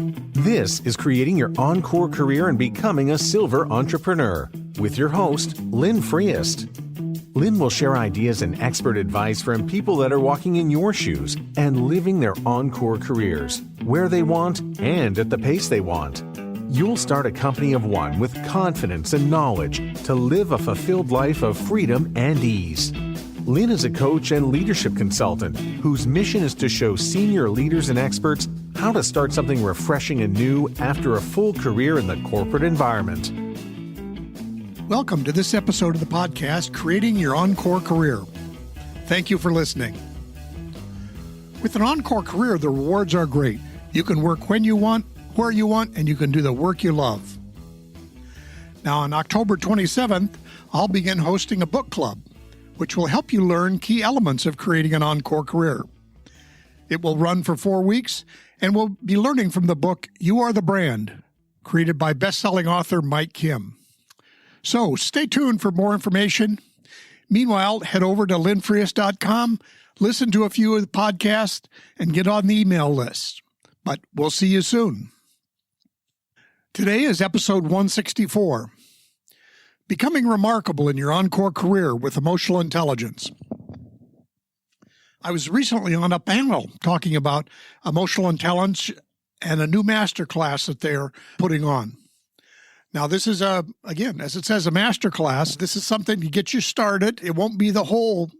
This is Creating Your Encore Career and Becoming a Silver Entrepreneur with your host, Lynn Freest. Lynn will share ideas and expert advice from people that are walking in your shoes and living their encore careers, where they want and at the pace they want. You'll start a company of one with confidence and knowledge to live a fulfilled life of freedom and ease. Lynn is a coach and leadership consultant whose mission is to show senior leaders and experts how to start something refreshing and new after a full career in the corporate environment. Welcome to this episode of the podcast, Creating Your Encore Career. Thank you for listening. With an encore career, the rewards are great. You can work when you want, where you want, and you can do the work you love. Now, on October 27th, I'll begin hosting a book club, which will help you learn key elements of creating an encore career. It will run for 4 weeks, and we'll be learning from the book, You Are the Brand, created by best-selling author Mike Kim. So stay tuned for more information. Meanwhile, head over to lynnfreest.com, listen to a few of the podcasts, and get on the email list. But we'll see you soon. Today is episode 164, Becoming Remarkable in Your Encore Career with Emotional Intelligence. I was recently on a panel talking about emotional intelligence and a new masterclass that they're putting on. Now, this is, again, as it says, a masterclass. This is something to get you started. It won't be the whole,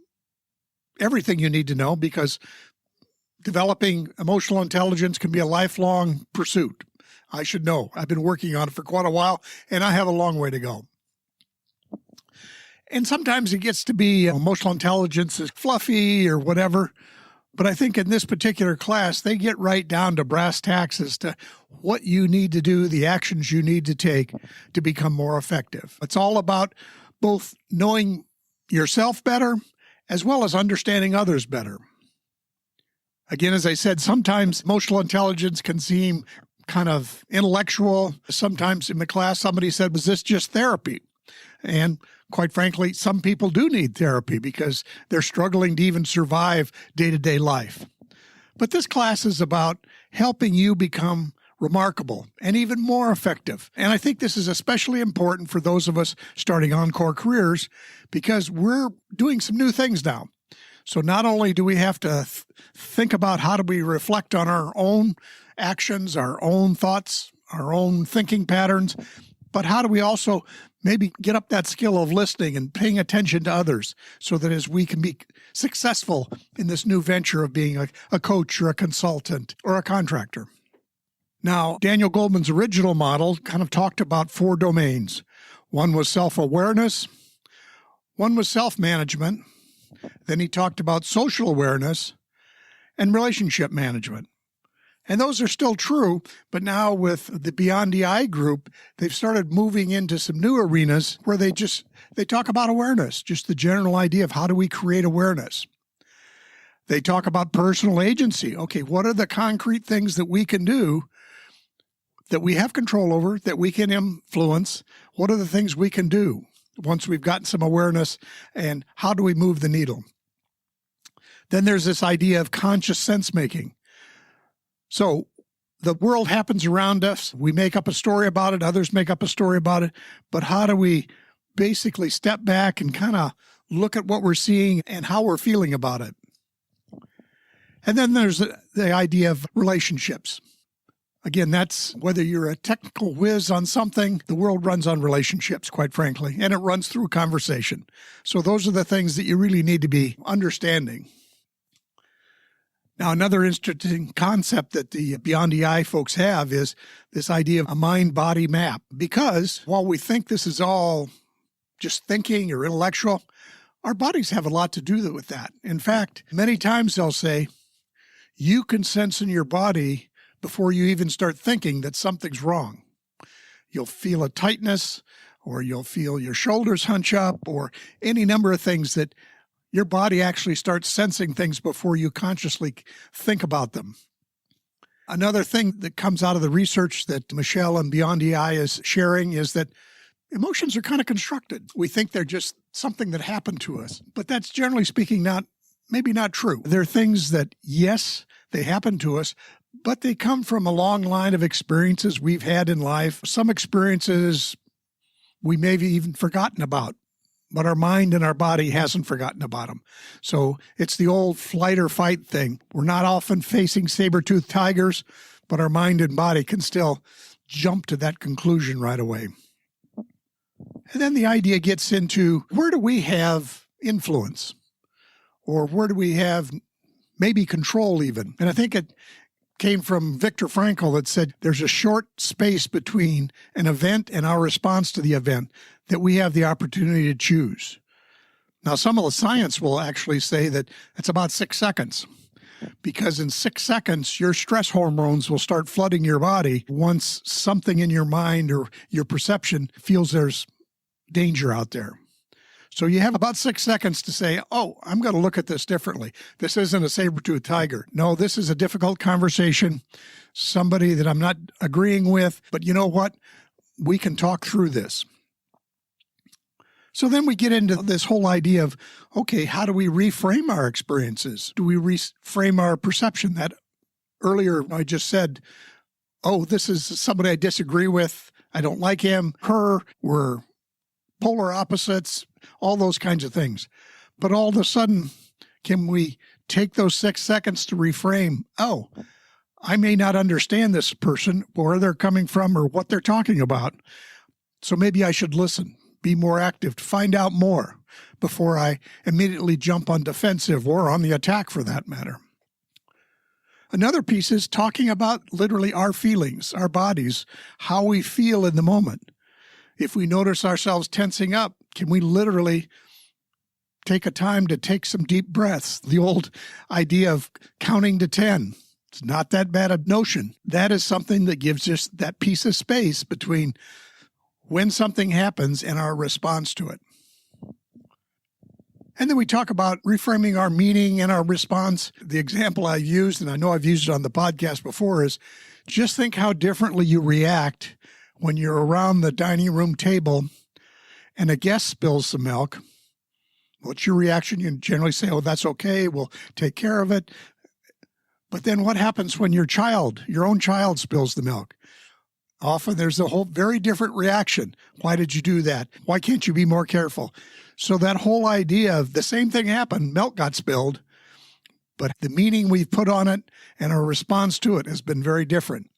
everything you need to know, because developing emotional intelligence can be a lifelong pursuit. I should know. I've been working on it for quite a while, and I have a long way to go. And sometimes it gets to be emotional intelligence is fluffy or whatever. But I think in this particular class, they get right down to brass tacks as to what you need to do, the actions you need to take to become more effective. It's all about both knowing yourself better as well as understanding others better. Again, as I said, sometimes emotional intelligence can seem kind of intellectual. Sometimes in the class, somebody said, was this just therapy? And quite frankly, some people do need therapy because they're struggling to even survive day-to-day life. But this class is about helping you become remarkable and even more effective. And I think this is especially important for those of us starting encore careers because we're doing some new things now. So not only do we have to think about how do we reflect on our own actions, our own thoughts, our own thinking patterns, but how do we also maybe get up that skill of listening and paying attention to others so that as we can be successful in this new venture of being a coach or a consultant or a contractor. Now, Daniel Goleman's original model kind of talked about 4 domains. One was self-awareness. One was self-management. Then he talked about social awareness and relationship management. And those are still true, but now with the Beyond EI group, they've started moving into some new arenas where they talk about awareness, just the general idea of how do we create awareness. They talk about personal agency. Okay, what are the concrete things that we can do that we have control over, that we can influence? What are the things we can do once we've gotten some awareness, and how do we move the needle? Then there's this idea of conscious sense making. So the world happens around us. We make up a story about it. Others make up a story about it. But how do we basically step back and kind of look at what we're seeing and how we're feeling about it? And then there's the idea of relationships. Again, that's whether you're a technical whiz on something, the world runs on relationships, quite frankly, and it runs through conversation. So those are the things that you really need to be understanding. Now, another interesting concept that the Beyond EI folks have is this idea of a mind-body map. Because while we think this is all just thinking or intellectual, our bodies have a lot to do with that. In fact, many times they'll say, you can sense in your body before you even start thinking that something's wrong. You'll feel a tightness, or you'll feel your shoulders hunch up, or any number of things that your body actually starts sensing things before you consciously think about them. Another thing that comes out of the research that Michelle and Beyond EI is sharing is that emotions are kind of constructed. We think they're just something that happened to us, but that's generally speaking not maybe not true. They're things that, yes, they happen to us, but they come from a long line of experiences we've had in life. Some experiences we may have even forgotten about, but our mind and our body hasn't forgotten about them. So it's the old flight or fight thing. We're not often facing saber-toothed tigers, but our mind and body can still jump to that conclusion right away. And then the idea gets into, where do we have influence? Or where do we have maybe control even? And I think it came from Viktor Frankl that said there's a short space between an event and our response to the event that we have the opportunity to choose. Now, some of the science will actually say that it's about 6 seconds, because in 6 seconds, your stress hormones will start flooding your body once something in your mind or your perception feels there's danger out there. So you have about 6 seconds to say, oh, I'm going to look at this differently. This isn't a saber-toothed tiger. No, this is a difficult conversation, somebody that I'm not agreeing with, but you know what? We can talk through this. So then we get into this whole idea of, okay, how do we reframe our experiences? Do we reframe our perception? That earlier I just said, oh, this is somebody I disagree with. I don't like him, her, we're polar opposites, all those kinds of things. But all of a sudden, can we take those 6 seconds to reframe? Oh, I may not understand this person, where they're coming from or what they're talking about. So maybe I should listen, be more active, to find out more before I immediately jump on defensive or on the attack for that matter. Another piece is talking about literally our feelings, our bodies, how we feel in the moment. If we notice ourselves tensing up, can we literally take a time to take some deep breaths? The old idea of counting to 10. It's not that bad a notion. That is something that gives us that piece of space between when something happens and our response to it. And then we talk about reframing our meaning and our response. The example I used, and I know I've used it on the podcast before, is just think how differently you react when you're around the dining room table and a guest spills some milk. What's your reaction? You generally say, oh, that's okay, we'll take care of it. But then what happens when your own child spills the milk? Often there's a whole very different reaction. Why did you do that? Why can't you be more careful? So that whole idea of the same thing happened, milk got spilled, but the meaning we've put on it and our response to it has been very different.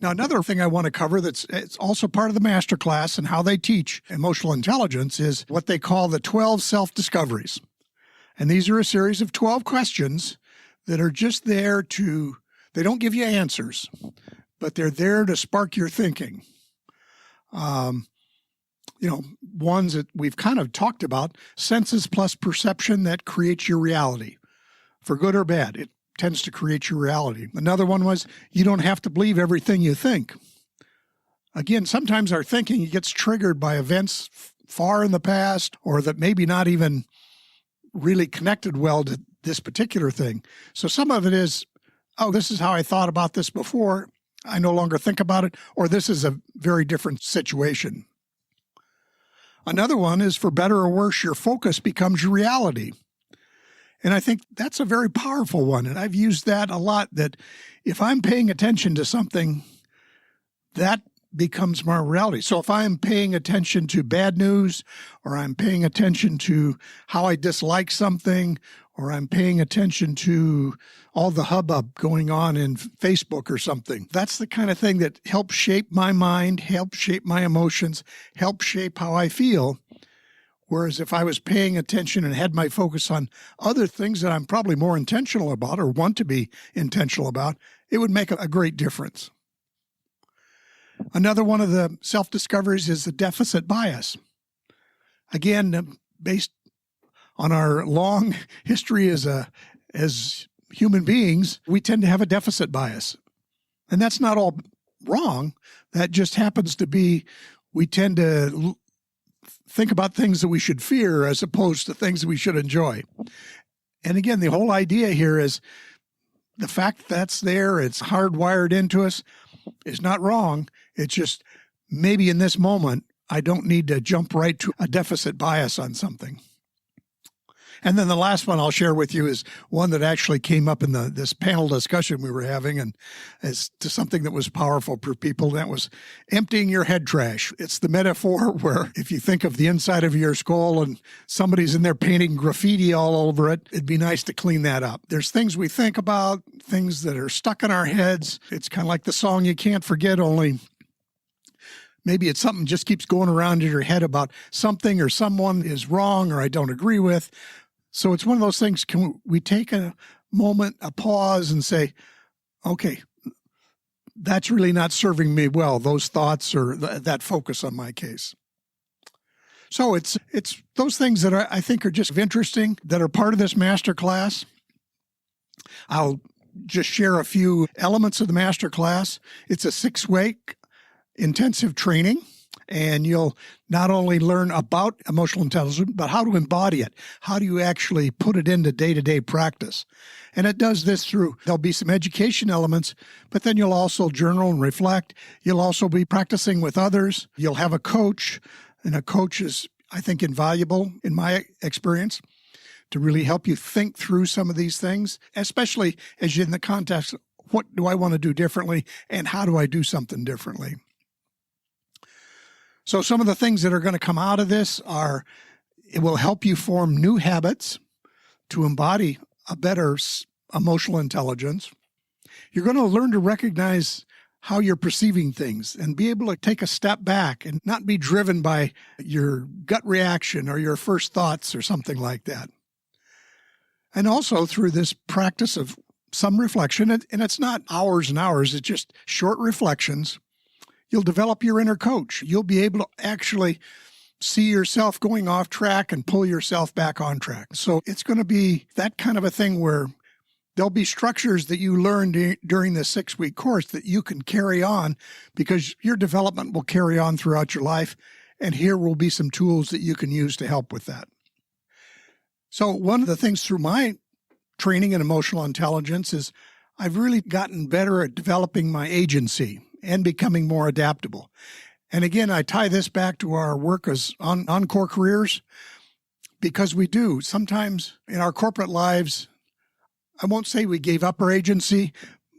Now, another thing I want to cover it's also part of the masterclass and how they teach emotional intelligence is what they call the 12 self-discoveries. And these are a series of 12 questions that are just there they don't give you answers, but they're there to spark your thinking. Ones that we've kind of talked about, senses plus perception that creates your reality. For good or bad, it tends to create your reality. Another one was, you don't have to believe everything you think. Again, sometimes our thinking gets triggered by events far in the past or that maybe not even really connected well to this particular thing. So some of it is, oh, this is how I thought about this before. I no longer think about it, or this is a very different situation. Another one is, for better or worse, your focus becomes your reality. And I think that's a very powerful one. And I've used that a lot, that if I'm paying attention to something, that becomes my reality. So if I'm paying attention to bad news, or I'm paying attention to how I dislike something, or I'm paying attention to all the hubbub going on in Facebook or something, that's the kind of thing that helps shape my mind, helps shape my emotions, helps shape how I feel. Whereas if I was paying attention and had my focus on other things that I'm probably more intentional about or want to be intentional about, it would make a great difference. Another one of the self-discoveries is the deficit bias. Again, based on our long history as human beings, we tend to have a deficit bias. And that's not all wrong. That just happens to be, we tend to think about things that we should fear as opposed to things that we should enjoy. And again, the whole idea here is the fact that's there, it's hardwired into us, is not wrong. It's just maybe in this moment, I don't need to jump right to a deficit bias on something. And then the last one I'll share with you is one that actually came up in this panel discussion we were having, and as to something that was powerful for people. That was emptying your head trash. It's the metaphor where if you think of the inside of your skull and somebody's in there painting graffiti all over it, it'd be nice to clean that up. There's things we think about, things that are stuck in our heads. It's kind of like the song You Can't Forget, only maybe it's something just keeps going around in your head about something or someone is wrong or I don't agree with. So it's one of those things, can we take a moment, a pause, and say, okay, that's really not serving me well, those thoughts or that focus on my case. So it's those things that I think are just interesting, that are part of this masterclass. I'll just share a few elements of the masterclass. It's a 6-week intensive training, and you'll not only learn about emotional intelligence, but how to embody it. How do you actually put it into day-to-day practice? And it does this through, there'll be some education elements, but then you'll also journal and reflect. You'll also be practicing with others. You'll have a coach, and a coach is, I think, invaluable in my experience to really help you think through some of these things, especially as you're in the context, what do I want to do differently, and how do I do something differently? So some of the things that are going to come out of this are, it will help you form new habits to embody a better emotional intelligence. You're going to learn to recognize how you're perceiving things and be able to take a step back and not be driven by your gut reaction or your first thoughts or something like that. And also through this practice of some reflection, and it's not hours and hours, it's just short reflections, you'll develop your inner coach. You'll be able to actually see yourself going off track and pull yourself back on track. So it's going to be that kind of a thing where there'll be structures that you learn during this 6-week course that you can carry on, because your development will carry on throughout your life. And here will be some tools that you can use to help with that. So one of the things through my training in emotional intelligence is I've really gotten better at developing my agency and becoming more adaptable. And again, I tie this back to our work as Encore Careers, because we do sometimes in our corporate lives, I won't say we gave up our agency,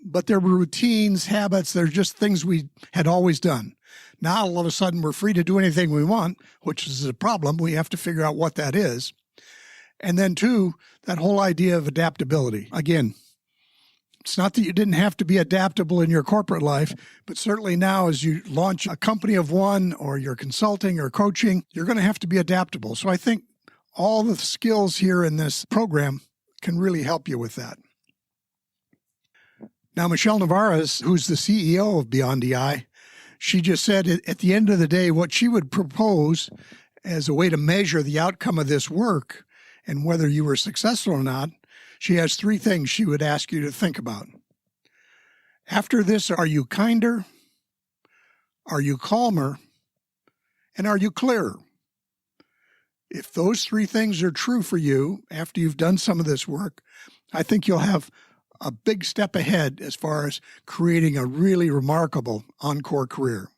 but there were routines, habits, they're just things we had always done. Now, all of a sudden, we're free to do anything we want, which is a problem. We have to figure out what that is. And then, two, that whole idea of adaptability. Again, it's not that you didn't have to be adaptable in your corporate life, but certainly now as you launch a company of one, or you're consulting or coaching, you're going to have to be adaptable. So I think all the skills here in this program can really help you with that. Now, Michelle Nevarez, who's the CEO of Beyond EI, she just said at the end of the day, what she would propose as a way to measure the outcome of this work and whether you were successful or not, she has 3 things she would ask you to think about. After this, are you kinder? Are you calmer? And are you clearer? If those 3 things are true for you after you've done some of this work, I think you'll have a big step ahead as far as creating a really remarkable Encore career.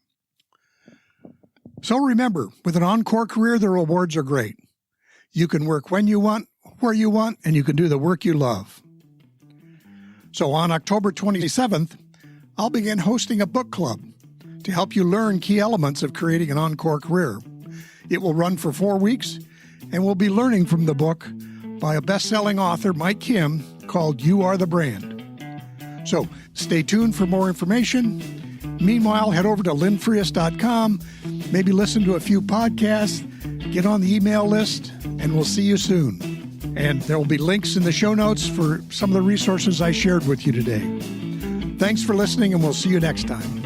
So remember, with an Encore career, the rewards are great. You can work when you want, where you want, and you can do the work you love. So on October 27th, I'll begin hosting a book club to help you learn key elements of creating an Encore career. It will run for 4 weeks, and we'll be learning from the book by a best-selling author, Mike Kim, called You Are the Brand. So stay tuned for more information. Meanwhile, head over to linfrias.com, maybe listen to a few podcasts, get on the email list, and we'll see you soon. And there will be links in the show notes for some of the resources I shared with you today. Thanks for listening, and we'll see you next time.